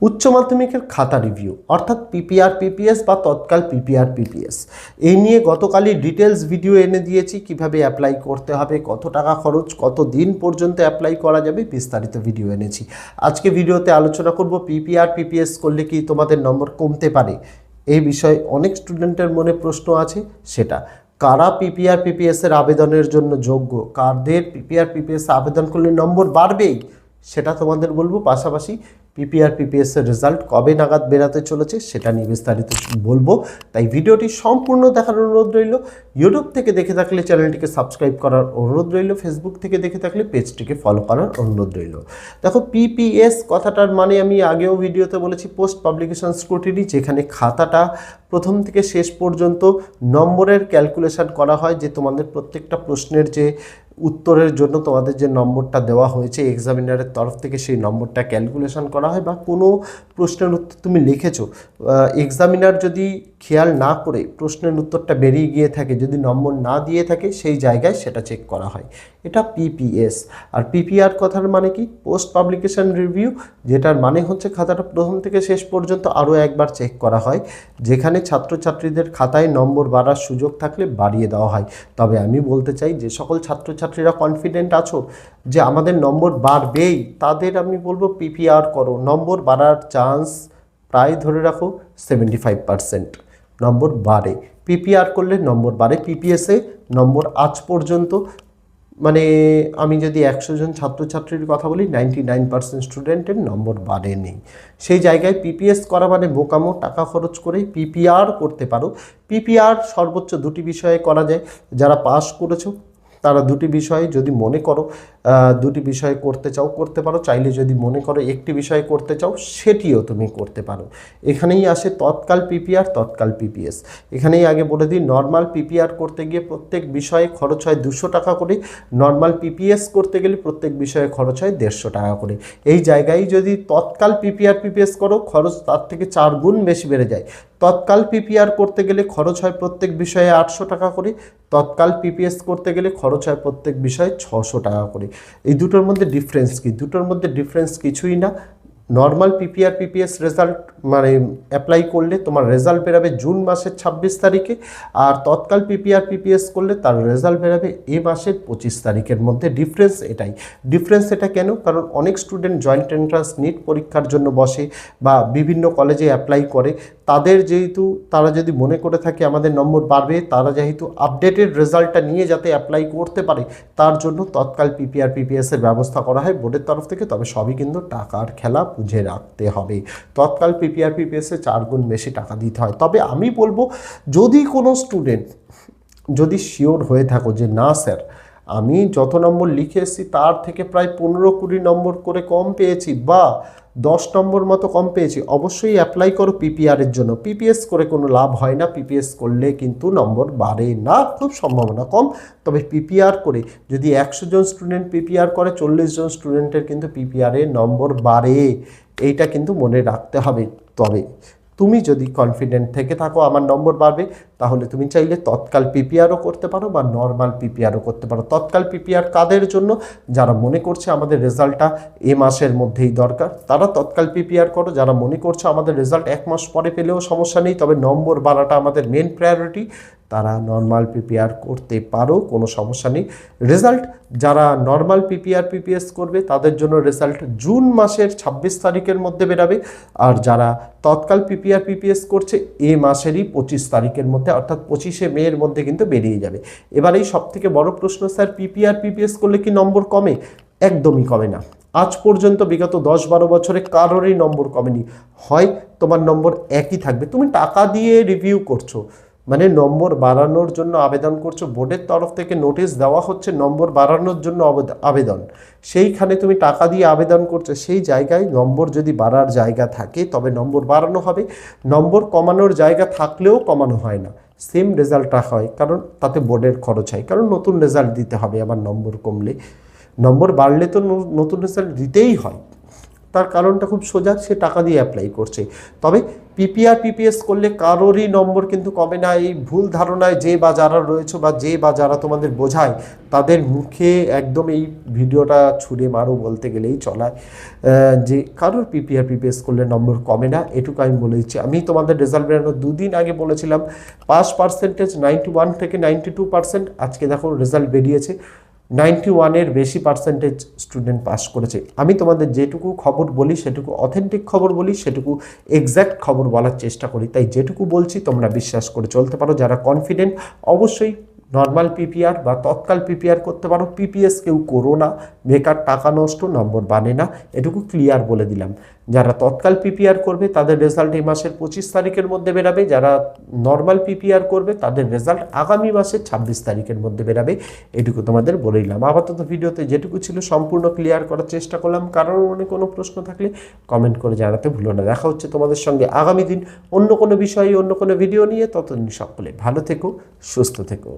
উচ্চ মাধ্যমিকের খাতা রিভিউ অর্থাৎ পিপিআর পিপিএস বা তৎকাল পিপিআর পিপিএস এই নিয়ে গতকালই ডিটেলস ভিডিও এনে দিয়েছি। কিভাবে অ্যাপ্লাই করতে হবে, কত টাকা খরচ, কত দিন পর্যন্ত অ্যাপ্লাই করা যাবে, বিস্তারিত ভিডিও এনেছি। আজকে ভিডিওতে আলোচনা করব পিপিআর পিপিএস করলে কি তোমাদের নম্বর কমতে পারে। এই বিষয়ে অনেক স্টুডেন্টের মনে প্রশ্ন আছে, সেটা কারা পিপিআর পিপিএস এর আবেদনের জন্য যোগ্য, কাদের পিপিআর পিপিএস আবেদন করলে নম্বর বাড়বেই সেটা তোমাদের বলবো। পাশাপাশি পিপিআর পিপিএস এর রেজাল্ট কবে নাগাদ বেরাতে চলেছে সেটা নিয়ে বিস্তারিত বলবো। তাই ভিডিওটি সম্পূর্ণ দেখার অনুরোধ রইল। ইউটিউব থেকে দেখে থাকলে চ্যানেলটিকে সাবস্ক্রাইব করার অনুরোধ রইল, ফেসবুক থেকে দেখে থাকলে পেজটিকে ফলো করার অনুরোধ রইল। দেখো, পিপিএস কথাটার মানে আমি আগেও ভিডিওতে বলেছি পোস্ট পাবলিকেশন স্ক্রুটিনি, যেখানে খাতাটা প্রথম থেকে শেষ পর্যন্ত নম্বরের ক্যালকুলেশন করা হয়, যে তোমাদের প্রত্যেকটা প্রশ্নের যে উত্তরের জন্য তোমাদের যে নম্বরটা দেওয়া হয়েছে এক্সামিনারের তরফ থেকে সেই নম্বরটা ক্যালকুলেশন করা হয়। বা কোনো প্রশ্নের উত্তর তুমি লিখেছো, এক্সামিনার যদি খেয়াল না করে প্রশ্নের উত্তরটা বেরিয়ে গিয়ে থাকে, যদি নম্বর না দিয়ে থাকে, সেই জায়গায় সেটা চেক করা হয়। এটা পিপিএস। আর পিপিআর কথার মানে কি? পোস্ট পাবলিকেশন রিভিউ, যেটার মানে হচ্ছে খাতাটা প্রথম থেকে শেষ পর্যন্ত আরও একবার চেক করা হয়, যেখানে ছাত্রছাত্রীদের খাতায় নম্বর বাড়ার সুযোগ থাকলে বাড়িয়ে দেওয়া হয়। তবে আমি বলতে চাই, যে সকল ছাত্রছাত্রীরা কনফিডেন্ট আছো যে আমাদের নম্বর বাড়বেই, তাদের আমি বলবো পিপিআর করো। নম্বর বাড়ার চান্স প্রায় ধরে রাখো 75% নম্বর বাড়ে। পিপিআর করলে নম্বর বাড়ে। পিপিএসে নম্বর আজ পর্যন্ত মানে আমি যদি 100 জন ছাত্রছাত্রীর কথা বলি, 99% স্টুডেন্টের নম্বর বাড়েনি। সেই জায়গায় পিপিএস করা মানে বোকামো, টাকা খরচ করে পিপিআর করতে পারো। পিপিআর সর্বোচ্চ দুটি বিষয়ে করা যায়। যারা পাস করেছো তারা দুটি বিষয়ে যদি মনে করো দুটি বিষয় করতে চাও করতে পারো, চাইলে যদি মনে করো একটি বিষয় করতে চাও সেটিও তুমি করতে পারো। এখানেই আসে তৎকাল পিপিআর, তৎকাল পিপিএস। এখানেই আগে বলে দিই, নর্মাল পিপিআর করতে গিয়ে প্রত্যেক বিষয়ে খরচ হয় 200 টাকা করে, নর্মাল পিপিএস করতে গেলে প্রত্যেক বিষয়ে খরচ হয় 150 টাকা করে। এই জায়গায় যদি তৎকাল পিপিআর পিপিএস করো, খরচ তার থেকে 4 গুণ বেশি বেড়ে যায়। তৎকাল পিপিআর করতে গেলে খরচ হয় প্রত্যেক বিষয়ে 800 টাকা করে, তৎকাল পিপিএস করতে গেলে খরচ হয় প্রত্যেক বিষয়ে 600 টাকা করে। এই দুটোর মধ্যে ডিফারেন্স কি? দুটোর মধ্যে ডিফারেন্স কিছুই না। নর্মাল পিপিআর পিপিএস রেজাল্ট মানে অ্যাপ্লাই করলে তোমার রেজাল্ট বেরাবে জুন মাসের 26 তারিখে, আর তৎকাল পিপিআর পিপিএস করলে তার রেজাল্ট বেরাবে এ মাসের 25 তারিখের মধ্যে। ডিফারেন্স এটাই। ডিফারেন্স এটা কেন? কারণ অনেক স্টুডেন্ট জয়েন্ট এন্ট্রান্স নিট পরীক্ষার জন্য বসে বা বিভিন্ন কলেজে অ্যাপ্লাই করে, তাদের যেহেতু তারা যদি মনে করে থাকে আমাদের নম্বর বাড়বে, তারা যেহেতু আপডেটেড রেজাল্টটা নিয়ে যাতে অ্যাপ্লাই করতে পারে, তার জন্য তৎকাল পিপিআর পিপিএসের ব্যবস্থা করা হয় বোর্ডের তরফ থেকে। তবে সবই কিন্তু টাকার খেলা, বুঝে রাখতে হবে। তৎকাল পিপিআর পিপিএসে 4 গুণ বেশি টাকা দিতে হয়। তবে আমি বলবো, যদি কোনো স্টুডেন্ট যদি শিওর হয়ে থাকো যে না স্যার, আমি যত নম্বর লিখে এসেছি তার থেকে প্রায় 15-20 নম্বর করে কম পেয়েছি বা 10 নম্বর মতো কম পেয়েছি, অবশ্যই অ্যাপ্লাই করো পিপিআরের জন্য। পিপিএস করে কোনো লাভ হয় না। পিপিএস করলে কিন্তু নম্বর বাড়ে না, খুব সম্ভাবনা কম। তবে পিপিআর করে যদি 100 জন স্টুডেন্ট পিপিআর করে, 40 জন স্টুডেন্টের কিন্তু পিপিআরে নম্বর বাড়ে। এইটা কিন্তু মনে রাখতে হবে। তবে তুমি যদি কনফিডেন্ট থেকে থাকো আমার নম্বর বাড়বে, তাহলে তুমি চাইলে তৎকাল পিপিআরও করতে পারো বা নর্মাল পিপিআরও করতে পারো। তৎকাল পিপিআর কাদের জন্য? যারা মনে করছে আমাদের রেজাল্টটা এ মাসের মধ্যেই দরকার, তারা তৎকাল পিপিআর করো। যারা মনে করছে আমাদের রেজাল্ট 1 মাস পরে পেলেও সমস্যা নেই, তবে নম্বর বাড়াটা আমাদের মেন প্রায়োরিটি, তারা নর্মাল পিপিআর করতে পারো, কোনো সমস্যা নেই। রেজাল্ট যারা নর্মাল পিপিআর পিপিএস করবে তাদের জন্য রেজাল্ট জুন মাসের 26 তারিখের মধ্যে বেরাবে, আর যারা তৎকাল পিপিআর পিপিএস করছে এ মাসেরই 25 তারিখের মধ্যে, অর্থাৎ 25শে মের মধ্যে কিন্তু বেরিয়ে যাবে। এবার এই সবথেকে বড় প্রশ্ন, স্যার পিপিআর পিপিএস করলে কি নম্বর কমে? একদমই কমে না। আজ পর্যন্ত বিগত 10-12 বছরে কারোরই নম্বর কমেনি। হয় তোমার নম্বর একই থাকবে, তুমি টাকা দিয়ে রিভিউ করছো, মানে নম্বর বাড়ানোর জন্য আবেদন করছো, বোর্ডের তরফ থেকে নোটিশ দেওয়া হচ্ছে নম্বর বাড়ানোর জন্য আবেদন, সেইখানে তুমি টাকা দিয়ে আবেদন করছো, সেই জায়গায় নম্বর যদি বাড়ার জায়গা থাকে তবে নম্বর বাড়ানো হবে। নম্বর কমানোর জায়গা থাকলেও কমানো হয় না, সেম রেজাল্ট রাখা হয়, কারণ তাতে বোর্ডের খরচ হয়, কারণ নতুন রেজাল্ট দিতে হবে। আবার নম্বর কমলে, নম্বর বাড়লে তো নতুন রেজাল্ট দিতেই হয়। তার কারণটা খুব সোজা, সে টাকা দিয়ে অ্যাপ্লাই করছে। তবে পিপিআর পিপিএস করলে কারোরই নম্বর কিন্তু কমে না। এই ভুল ধারণায় যে বা যারা রয়েছে বা যারা তোমাদের বোঝায় তাদের মুখে একদম এই ভিডিওটা ছুঁড়ে মারো বলতে গেলেই চলায়, যে কারোর পিপিআর পিপিএস করলে নম্বর কমে না, এটুকু আমি বলে দিচ্ছি। আমি তোমাদের রেজাল্ট বেরোনোর 2 দিন আগে বলেছিলাম পাস পার্সেন্টেজ 91 থেকে 92%, আজকে দেখো রেজাল্ট বেরিয়েছে 91-এর বেশি পার্সেন্টেজ স্টুডেন্ট পাস করেছে। আমি তোমাদের যেটুকু খবর বলি সেটুকু অথেন্টিক খবর বলি, সেটুকু এক্স্যাক্ট খবর বলার চেষ্টা করি, তাই যেটুকু বলছি তোমরা বিশ্বাস করে চলতে পারো। যারা কনফিডেন্ট অবশ্যই নর্মাল পিপিআর বা তৎকাল পিপিআর করতে পারো, পিপিএস কেউ করো না, বেকার টাকা নষ্ট, নম্বর বানে না, এটুকু ক্লিয়ার বলে দিলাম। যারা তৎকাল পিপিআর করবে তাদের রেজাল্ট এই মাসের 25 তারিখের মধ্যে বেরাবে, যারা নর্মাল পিপিআর করবে তাদের রেজাল্ট আগামী মাসের 26 তারিখের মধ্যে বেরাবে, এটুকু তোমাদের বলে দিলাম। আপাতত ভিডিওতে যেটুকু ছিল সম্পূর্ণ ক্লিয়ার করার চেষ্টা করলাম। কারোর মনে কোনো প্রশ্ন থাকলে কমেন্ট করে জানাতে ভুলো না। দেখা হচ্ছে তোমাদের সঙ্গে আগামী দিন অন্য কোনো বিষয়ে, অন্য কোনো ভিডিও নিয়ে। ততদিন সকলে ভালো থেকো, সুস্থ থেকো।